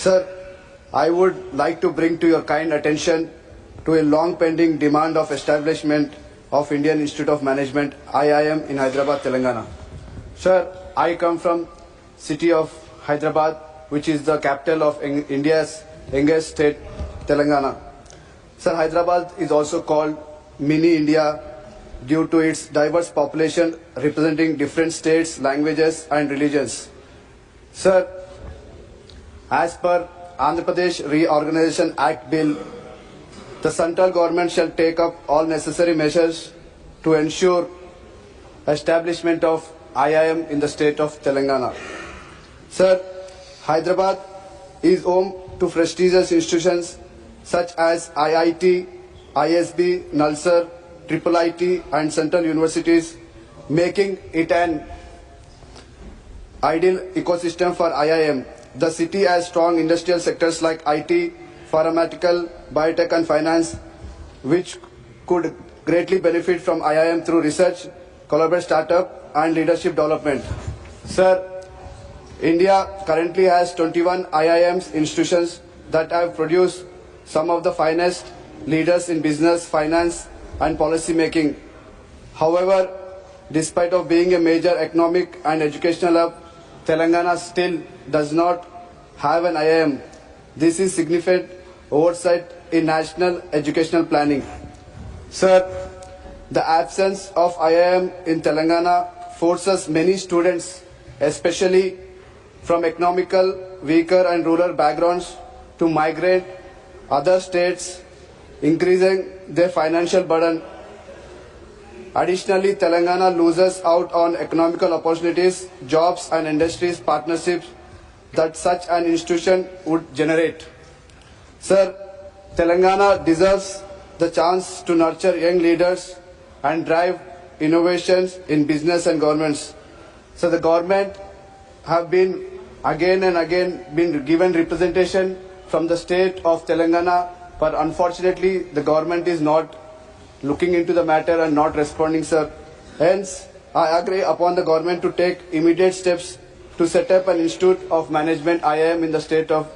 Sir, I would like to bring to your kind attention to a long-pending demand of establishment of Indian Institute of Management (IIM) in Hyderabad, Telangana. Sir, I come from city of Hyderabad, which is the capital of India's youngest state, Telangana. Sir, Hyderabad is also called Mini India due to its diverse population representing different states, languages and religions. Sir, as per Andhra Pradesh Reorganization Act Bill, the central government shall take up all necessary measures to ensure establishment of IIM in the state of Telangana. Sir, Hyderabad is home to prestigious institutions such as IIT, ISB, NALSAR, IIIT and central universities, making it an ideal ecosystem for IIM. The city has strong industrial sectors like IT, pharmaceutical, biotech and finance, which could greatly benefit from IIM through research, collaborative startup and leadership development. Sir, India currently has 21 IIMs institutions that have produced some of the finest leaders in business, finance and policy making. However, despite of being a major economic and educational hub, Telangana still does not have an IIM. This is significant oversight in national educational planning. Sir, the absence of IIM in Telangana forces many students, especially from economical, weaker and rural backgrounds, to migrate other states, increasing their financial burden. Additionally, Telangana loses out on economical opportunities, jobs and industries partnerships that such an institution would generate. Sir, Telangana deserves the chance to nurture young leaders and drive innovations in business and governments. So the government have been again and again been given representation from the state of Telangana, but unfortunately the government is not looking into the matter and not responding, sir. Hence, I agree upon the government to take immediate steps to set up an Institute of Management IIM in the state of